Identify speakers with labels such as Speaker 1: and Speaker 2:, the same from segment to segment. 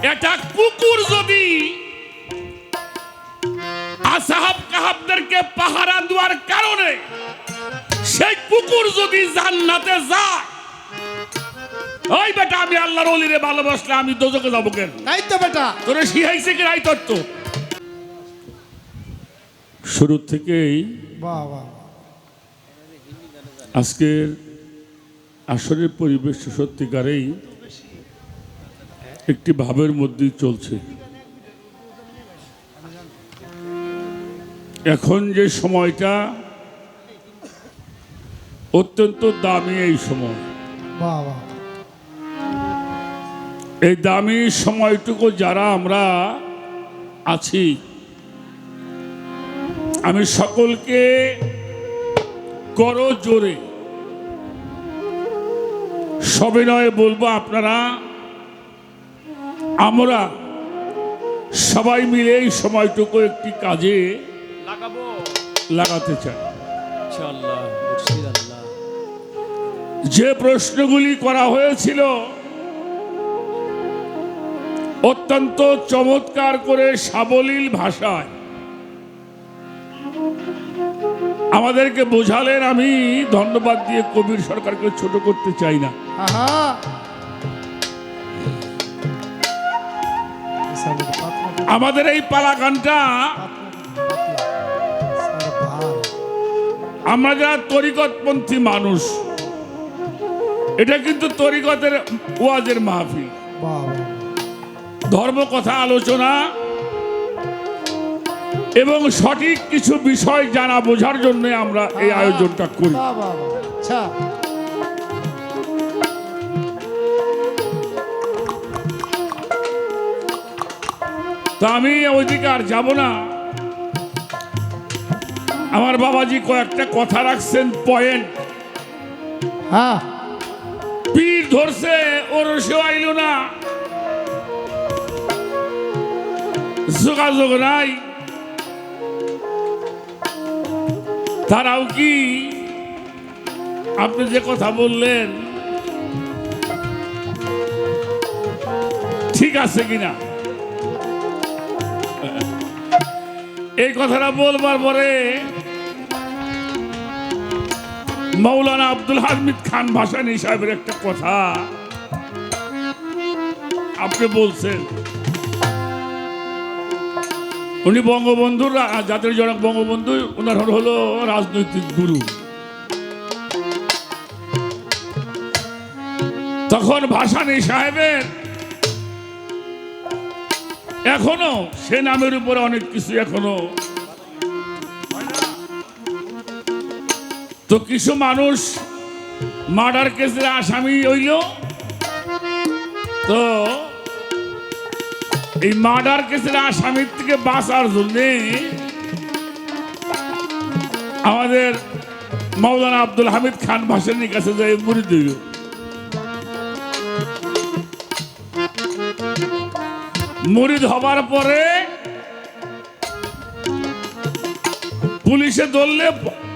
Speaker 1: এটা কুকুর যদি আসহাব কাহাবদেরকে পাহারা দেওয়ার কারণে সেই কুকুর যদি জান্নাতে যায়, ওই বেটা আমি আল্লাহর ওলিরে ভালোবাসলে আমি দোজখে যাব কেন?
Speaker 2: তাই তো বেটা।
Speaker 1: তোরে শিখাইছে কি রাই তত্ত্ব? শুরু থেকেই
Speaker 2: বাহ বাহ।
Speaker 1: আজকের আসরের পরিবেশ সত্যিকারেই একটি ভাবের মধ্যেই চলছে। এখন যে সময়টা অত্যন্ত দামি, এই সময়,
Speaker 2: বাহ বাহ।
Speaker 1: এই দামি সময়টুকু যারা আমরা আছি, আমি সকলকে করো জোরে সবিনয়ে বলবো, আপনারা আমরা সবাই মিলে এই সময়টুকু একটি কাজে লাগাতে চাই। যে প্রশ্নগুলি করা হয়েছিল অত্যন্ত চমৎকার করে সাবলীল ভাষায় আমাদেরকে বোঝালেন। আমি ধন্যবাদ দিয়ে কবির সরকারকে ছোট করতে চাই না। আমাদের এই পালা গানটা আমরা যারা তরিকতপন্থী মানুষ, এটা কিন্তু তরিকতের ওয়াজের মাহফিল, ধর্ম কথা আলোচনা এবং সঠিক কিছু বিষয় জানা বোঝার জন্য আমরা এই আয়োজনটা করি। তা আমি ওইদিকে আর যাব না। আমার বাবাজি কয়েকটা কথা রাখছেন, পয়েন্ট। পীর ধরছে, ওর সেও আইল না, যোগাযোগ নাই। তারাও কি আপনি যে কথা বললেন ঠিক আছে কিনা? এই কথাটা বলবার পরে মৌলানা আব্দুল হামিদ খান ভাসানী সাহেবের একটা কথা আপনি বলছেন। উনি বঙ্গবন্ধুর জাতির জনক বঙ্গবন্ধু, ওনার হলো রাজনৈতিক গুরু। তখন ভাসানী সাহেবের এখনো সে নামের উপরে অনেক কিছু এখনো, তো কিছু মানুষ মার্ডার কেসের আসামি হইল। তো এই মার্ডার কেসের আসামির থেকে বাঁচার জন্য আমাদের মৌলানা আব্দুল হামিদ খান ভাসানীর কাছে যাই মুড়ি দিল। মুরিদ হবার পরে পুলিশে ধরলে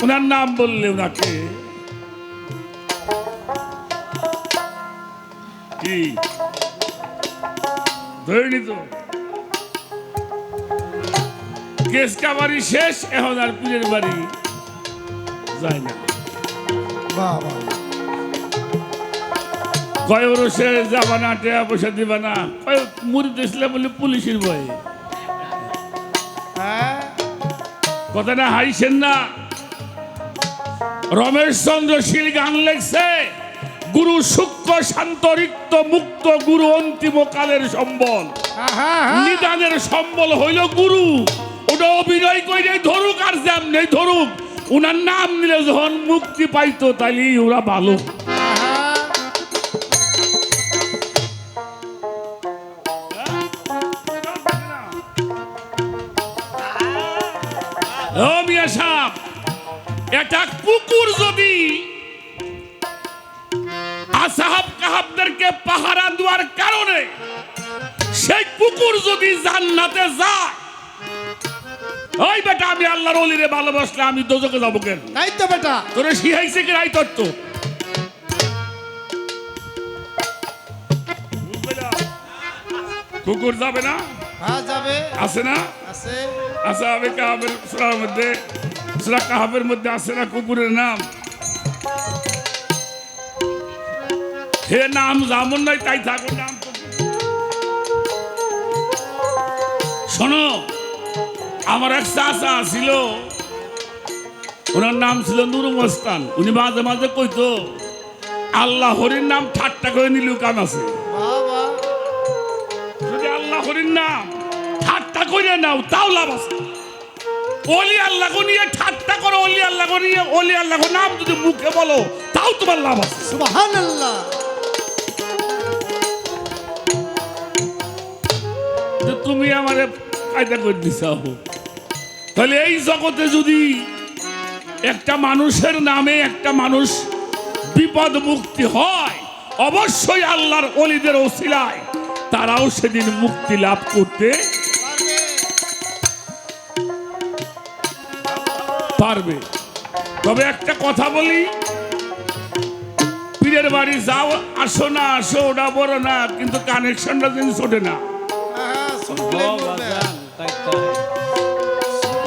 Speaker 1: ওনার নাম বললে ওনাকে কি ধরে নিত। কেস কাবারি শেষ, এখন আর পীরের বাড়ি যায় না। কয় ওরসে যাবা না, টাকা পয়সা দিবা না, কয় মুড়ি দিয়েছিল বলে পুলিশের ভয়ে। কথাটা হাইছেন না। রমেশ চন্দ্র শীল গান লেখছে, গুরু সূক্ষ্ম শান্ত রিক্ত মুক্ত গুরু অন্তিম কালের সম্বল, নিদানের সম্বল হইল গুরু। ওটা অভিনয় করে ধরুক আর যেমনি ধরুক, ওনার নাম নিলে যখন মুক্তি পাইতো তাইলে ওরা ভালো। এটা কুকুর যদি আসহাব কাহাবদেরকে পাহারা দেওয়ার কারণে সেই কুকুর যদি জান্নাতে যায়, ওই বেটা আমি আল্লাহর ওলিরে ভালোবাসলে আমি দোজখে যাব কেন?
Speaker 2: তাই তো বেটা।
Speaker 1: তোরে শিখাইছে কি রাই তত্ত্ব? কুকুর যাবে না?
Speaker 2: হ্যাঁ যাবে।
Speaker 1: আছে না?
Speaker 2: আছে।
Speaker 1: আচ্ছা আমি কাহাবের সূরার মধ্যে, সূরা কাহাবের মধ্যে আছে না কুকুরের নাম? হে নাম যেমন নয় তাই থাকুন নাম তো। শোনো, আমার এক চাচা ছিল, ওনার নাম ছিল নুর মস্তান। উনি মাঝে মাঝে কইতো আল্লাহ হরির নাম ঠাট্টা করে নিলেও কাম আছে।
Speaker 2: বাবা
Speaker 1: যদি আল্লাহ হরির নাম ঠাট্টা করে নাও তাও লাভ আছে। অলি আল্লাহ নিয়ে ঠাট্টা করো, অলি আল্লাহ নিয়ে, অলি আল্লাহ নাম যদি মুখে বলো তাও তোমার লাভ আছে।
Speaker 2: সুবহানাল্লাহ।
Speaker 1: যে তুমি আমারে কায়দা করে দিছাও, তাহলে এই জগতে যদি একটা মানুষের নামে একটা মানুষ বিপদ মুক্তি হয়, অবশ্যই আল্লাহর ওলিদের ওসিলায় তারাও সেদিন মুক্তি লাভ করতে পারবে। তবে একটা কথা বলি, পীরের বাড়ি যাও আসো না আসো ওটা বড় না, কিন্তু কানেকশনটা জিনিস ওঠে না।
Speaker 2: হ্যাঁ শুনলে বলবে।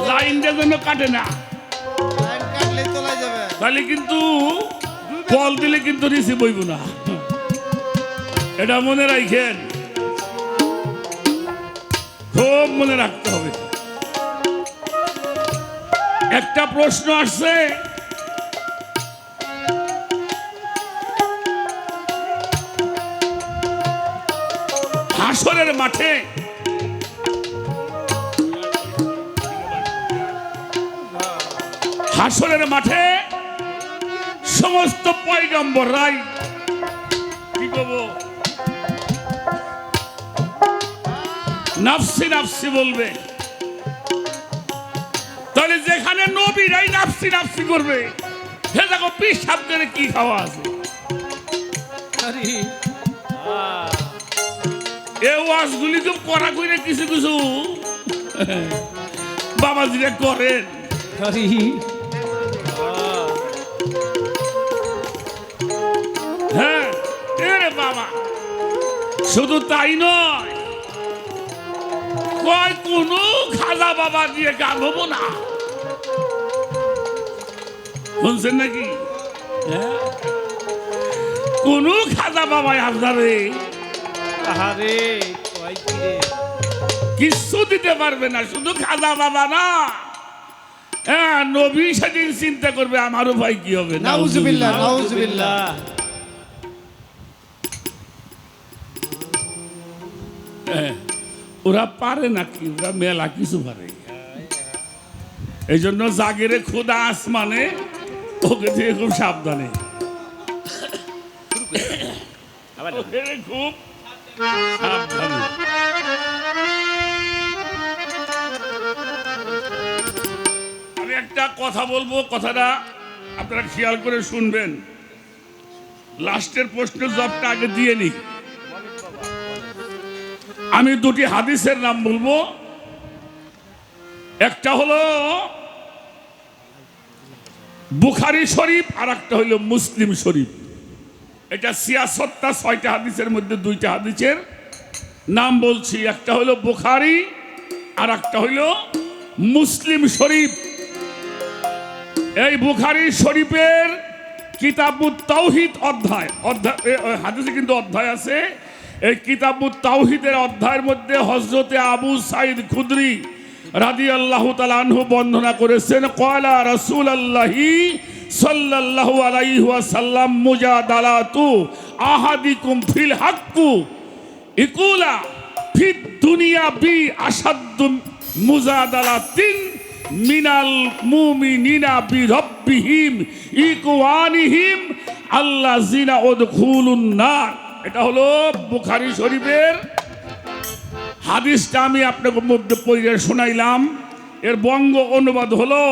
Speaker 1: লাইনটা যেন কাটে না,
Speaker 2: লাইন কাটলে চলে যাবে।
Speaker 1: তাহলে কিন্তু কল দিলে কিন্তু রিসিভ হইব না, এটা মনে রাখেন, খুব মনে রাখতে হবে। একটা প্রশ্ন আসছে, হাসরের মাঠে হাসরের মাঠে সমস্ত পয়গম্বররাই কি করব, নাফসি নাফসি বলবে। তাহলে যেখানে নবীরাই নাফসি নাফসি করবে, সে দেখো পিসাব করে কি খাওয়া আছে। এই ওয়াজগুলি তো করা কইরে কিছু কিছু বাবাজিরা করেন। হ্যাঁ এরে বাবা, শুধু তাই নয়, কয় কোন খাজা বাবা দিয়ে গান হবো না, শুনছেন নাকি? কোন খাজা বাবাই আপনারে কিচ্ছু দিতে পারবে না। শুধু খাজা বাবা না, হ্যাঁ নবী সেদিন চিন্তা করবে আমারও ভাই কি হবে।
Speaker 2: নাউজুবিল্লাহ নাউজুবিল্লাহ।
Speaker 1: হ্যাঁ, ওরা পারে নাকি, ওরা মেলা কিছু পারে। এই জন্য জাগেরে খোদা আসমানে, ওকে থেকে খুব সাবধানে, ওকে খুব সাবধানে। আমি একটা কথা বলবো, কথাটা আপনারা খেয়াল করে শুনবেন। লাস্টের প্রশ্নের জবটা আগে দিয়ে নি। আমি দুটি হাদিসের নাম বলবো, একটা হলো বুখারী শরীফ আর একটা হলো মুসলিম শরীফ। এটা ৬৬টা হাদিসের মধ্যে দুইটা হাদিসের নাম বলছি, একটা হলো বুখারী আর একটা হলো মুসলিম শরীফ। এই বুখারী শরীফের কিতাবুত তাওহীদ অধ্যায়, হাদিসে কিন্তু অধ্যায় আছে। এই কিতাবুত তাওহীদের অধ্যায়ের মধ্যে হযরতে আবু সাঈদ খুদরি রাদিয়াল্লাহু তাআলা আনহু বর্ণনা করেছেন, ক্বালা রাসূলুল্লাহি সাল্লাল্লাহু আলাইহি ওয়াসাল্লাম মুজাদালাতু আহাদিকুম ফিল হাক্কু ইকুলা ফিদ দুনিয়া বি আসাদ্দু মুজাদালাতিন মিনাল মুমিনিনা বি রাব্বিহিম ইকওয়ানিহিম আল্লাযিনা উদখুলুন নার। এটা হলো বুখারী শরীফের হাদিসটা আমি আপনাদের মধ্যে পড়ে শোনাইলাম। এর বঙ্গ অনুবাদ হলো,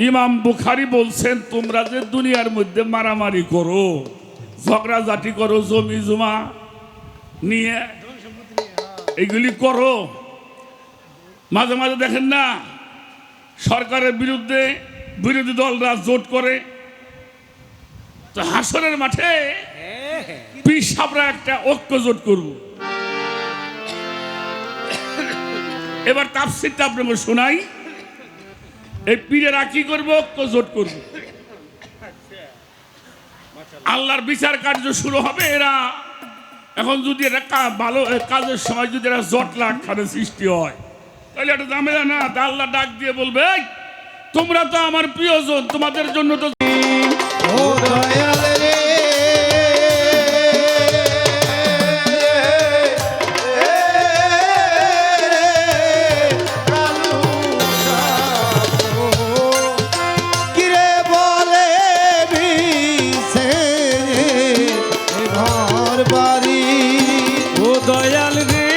Speaker 1: ইমাম বুখারী বলছেন, তোমরা যে দুনিয়ার মধ্যে মারামারি করো, ঝগড়াঝাটি করো, জমি জমা নিয়ে এগুলি করো, মাঝে মাঝে দেখেন না সরকারের বিরুদ্ধে বিরোধী দলরা জোট করে, তো হাসরের মাঠে পিসাবরা একটা ঐক্য জোট করব, এবার তাফসীরটা আপনাকে শোনাই। এই পীরেরা কি করবো? জোট করবো। আল্লাহর বিচার কার্য শুরু হবে। এরা এখন যদি এটা ভালো কাজের সময় যদি এরা জটলা খানে সৃষ্টি হয়, তাহলে এটা ঝামেলা না। তা আল্লাহ ডাক দিয়ে বলবে, "এই, তোমরা তো আমার প্রিয়জন, তোমাদের জন্য তো
Speaker 2: ও দয়াল রে কিরে বলে বিছে ঘর বাড়ি
Speaker 3: ও দয়াল রে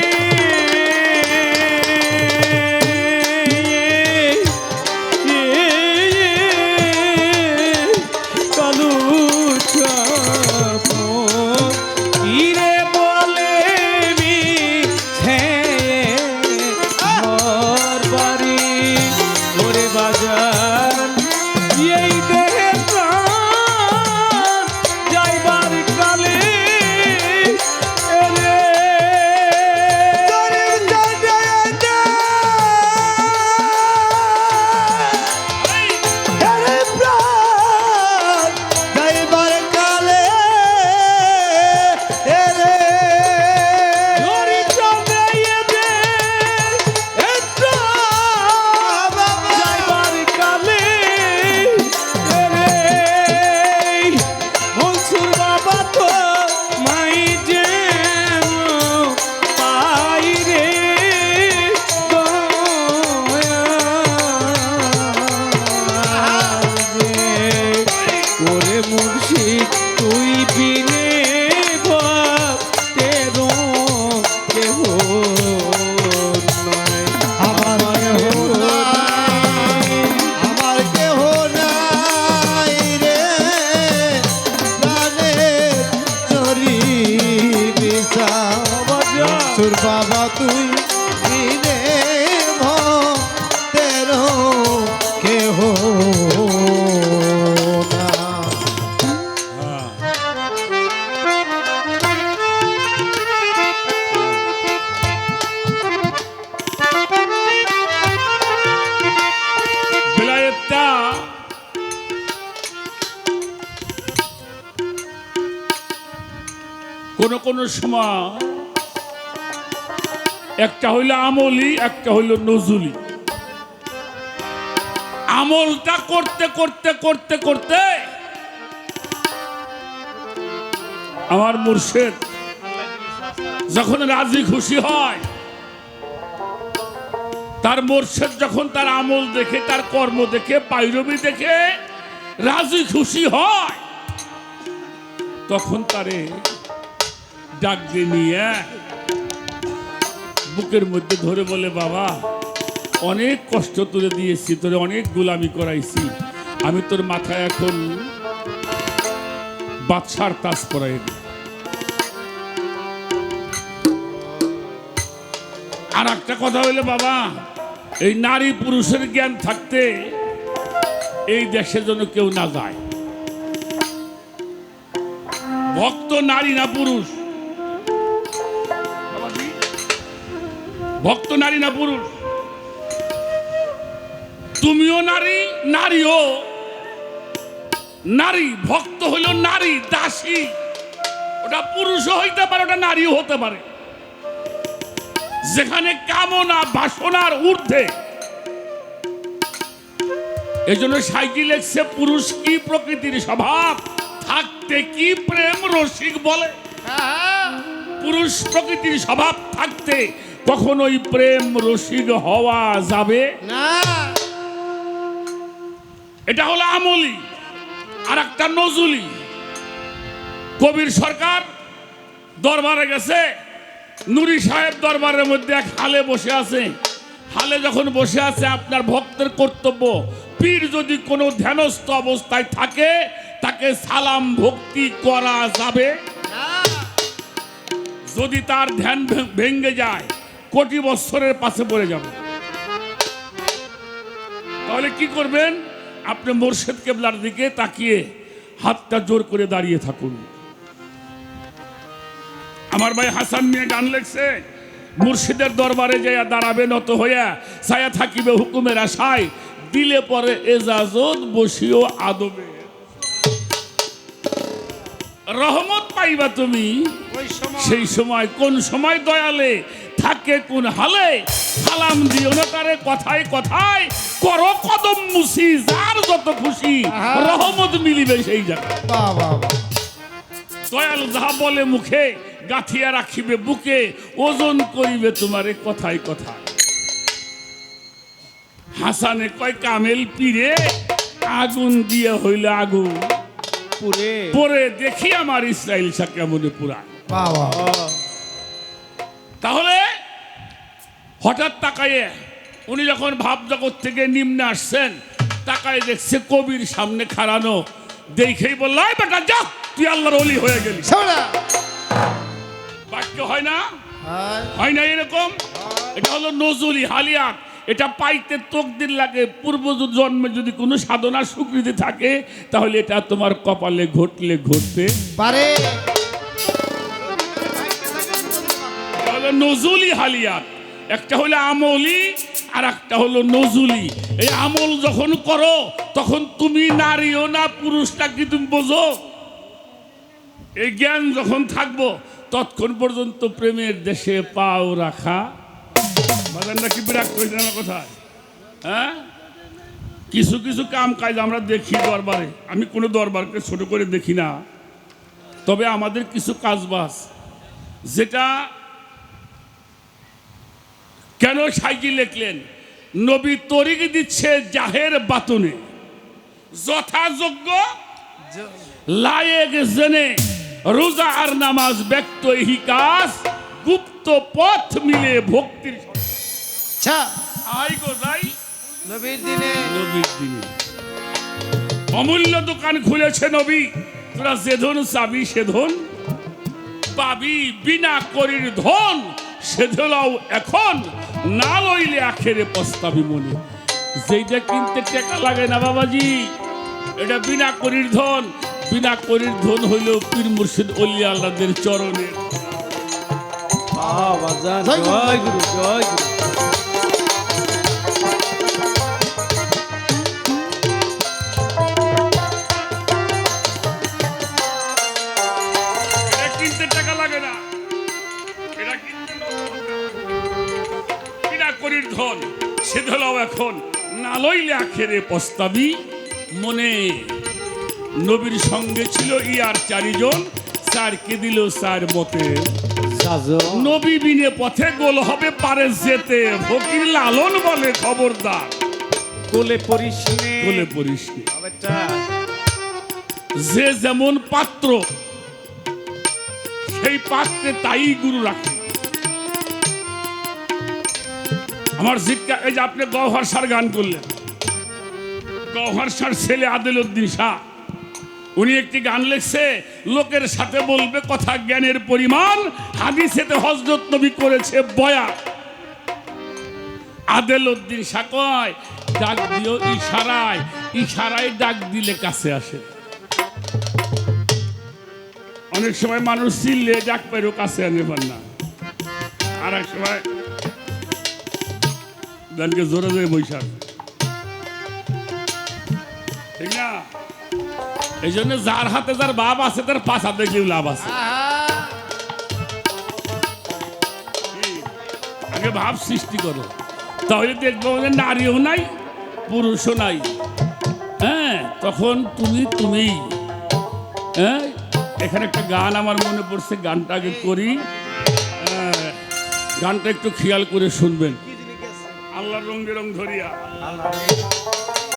Speaker 3: কালু কিরে বলে ঘর বাড়ি ওরে বাজার এই দেহে প্রাণ যাইবার কালে এরে মুর্শিদ তুই বিনে ভক্তেরও কেহ নয়
Speaker 2: আমার কেহ নাই রে প্রাণের চরি বিচা তোর বাবা তুই বিনে ভক্তেরও কেহ না
Speaker 1: বেলায়েতটা কোন সময় একটা হইল আমলি, একটা হইল নজুলি। আমলটা করতে করতে করতে করতে আমার মুর্শিদ যখন রাজি খুশি হয়, তার মুর্শিদ যখন তার আমল দেখে, তার কর্ম দেখে, পাইরবি দেখে রাজি খুশি হয়, তখন তারে ডাক দিয়ে নিয়ে বুকের মধ্যে ধরে বলে, বাবা অনেক কষ্ট তুলে দিয়েছি, তোরে অনেক গোলামি করাইছি, আমি তোর মাথায় এখন বাদশার তাজ পরাই দিই। আর একটা কথা হইলে বাবা, এই নারী পুরুষের জ্ঞান থাকতে এই দেশের জন্য কেউ না যায়। ভক্ত নারী না পুরুষ? ভক্ত নারী না পুরুষ? তুমিও নারী, নারীও নারী। ভক্ত হইল নারী, দাসী। ওটা পুরুষও হইতে পারে, ওটা নারীও হতে পারে। যেখানে কামনা বাসনার ঊর্ধ্বে। এই জন্য সাইকেল লেখছে, পুরুষ কি প্রকৃতির স্বভাব, থাকতে কি প্রেম রসিক বলে। পুরুষ প্রকৃতির স্বভাব থাকতে কখনোই প্রেম রসিক হওয়া যাবে
Speaker 2: না।
Speaker 1: এটা হলো আমলি। আর একটা নজুলি। কবির সরকার দরবারে গেছে, নুরি সাহেব দরবারের মধ্যে এক হালে বসে আছে। হালে যখন বসে আছে, আপনার ভক্তের কর্তব্য, পীর যদি কোনো ধ্যানস্থ অবস্থায় থাকে তাকে সালাম ভক্তি করা যাবে। যদি তার ধ্যান ভেঙে যায়, কোটি বছরের পাশে পড়ে যাবে। তাহলে কি করবেন? আপনি মুর্শিদ কেবলার দিকে তাকিয়ে হাতটা জোর করে দাঁড়িয়ে থাকুন। আমার ভাই হাসান মিয়া গান লেখছে, মুর্শিদের দরবারে যাইয়া দাঁড়াবে নত হইয়া ছায়া থাকিবে হুকুমের আশায় দিলে পরে এজাজত বসিও আদবে রহমত পাইবা তুমি সেই সময় কোন সময় দয়ালে থাকে কোন হালে সালাম দিও না তারে কথায় কথায় করো কদম মুসি যার যত খুশি রহমত মিলিবে সেই জায়গায়
Speaker 2: বাহ বাহ বাহ।
Speaker 1: দয়াল যাহা বলে মুখে গাঁথিয়া রাখিবে বুকে ওজন করিবে তোমারে কথায় কথায় হাসানে কয় কামেল পীরে আগুন দিয়ে হইলে আগুন
Speaker 3: পুরে
Speaker 1: পরে দেখি আমার ইসরাইল শাহ কেমনে পুরায়
Speaker 2: বাহ বাহ।
Speaker 1: তাহলে হঠাৎ তাকাইয়ে উনি যখন ভাব জগৎ থেকে নিম্নে আসছেন তাকায় দেখছে কবির সামনে খাড়ানো দেখেই বলল "এই বেটা যা তুই আল্লাহর ওলি হয়ে গেলি
Speaker 2: শোনা।
Speaker 1: বাক্য হয় না
Speaker 2: হ্যাঁ,
Speaker 1: হয় না এরকম এটা হলো নজরুলি হালিয়াত এটা পাইতে তকদির লাগে পূর্ব জন্মে যদি কোনো সাধনা স্বীকৃতি থাকে তাহলে এটা তোমার কপালে ঘটলে ঘটতে
Speaker 2: পারে।
Speaker 1: এটা হলো নজরুলি হালিয়াত একটা হলো আমলি আর একটা হলো নজরুলি এই আমল যখন করো তখন তুমি নারীও না পুরুষটা কি তুমি বোঝো এই জ্ঞান যখন থাকবো ততক্ষণ পর্যন্ত প্রেমের দেশে পাও রাখা বাজানটা কি বিরাট করেছেন আমার কোথায় হ্যাঁ কিছু কিছু কাম কাজ আমরা দেখি দরবারে আমি কোনো দরবারকে ছোট করে দেখি না তবে আমাদের কিছু কাজবাজ যেটা কেন সাইজি লিখলেন নবী তরিক দিচ্ছে জাহের বাতনে যথাযোগ্য লায়েক জেনে রোজা আর নামাজ ব্যক্ত এই কাজ গুপ্ত পথ মিলে ভক্তির
Speaker 2: আচ্ছা,
Speaker 1: আই গো যাই
Speaker 2: নবীর দিনে
Speaker 1: নবীর দিনে অমূল্য দোকান খুলেছে নবী তোরা যে ধন চাবি সে ধন পাবি বিনা করির ধন সে ধলাও এখন না লইলে আখেরে পস্তাবি মনে যেটা কিনতে টাকা লাগে না বাবাজি এটা বিনা করির ধন বিনা করির ধন হইল পীর মুর্শিদ ওলিয়া আল্লাহদের চরণে
Speaker 3: বাজান
Speaker 2: জয় গুরু।
Speaker 3: জয় গুরু জয় গুরু
Speaker 1: এটা কিনতে টাকা লাগে না এটা কিনতে বিনা করির ধন সে ধলাও এখন না লইলে আখেরে পস্তাবি মনে নবীর সঙ্গে ছিল ইয়ার চারিজন চারকে দিল চার মতে
Speaker 3: সাজো
Speaker 1: নবী বিনে পথে গোল হবে পারে যেতে ফকির লালন বলে খবরদার
Speaker 3: কোলে পরিস নে
Speaker 1: বলে পড়িস নে।
Speaker 3: বেটা
Speaker 1: যে যেমন পাত্র সেই পাত্রে তাই গুরু রাখে আমার জিজ্ঞা এই যে আপনি গওহার সার গান করলেন গওহার সার ছেলে আদিল উদ্দিন শাহ উনি একটি গান লিখছে লোকের সাথে বলবে কথা জ্ঞানের পরিমাণ হাদিসেতে হযরত নবী করেছে বয়ান আদিল উদ্দিন শাহ কয় ডাক দিও ইশারায় ইশারায় ডাক দিলে কাছে আসে অনেক সময় মানুষ চিল্লে ডাক পেরো কাছে আনে পার না আর এক সময় গানকে জোরে জোরে বৈশাখ ঠিক না এই জন্য যার হাতে যার বাপ আছে তার পাশা দেখলেও লাভ আছে কি? আগে ভাব সৃষ্টি করো তাহলে দেখবো যে নারীও নাই পুরুষও নাই হ্যাঁ তখন তুমি হ্যাঁ এখানে একটা গান আমার মনে পড়ছে গানটা আগে করি গানটা একটু খেয়াল করে শুনবেন আল্লাহর রঙে রং ধরিয়া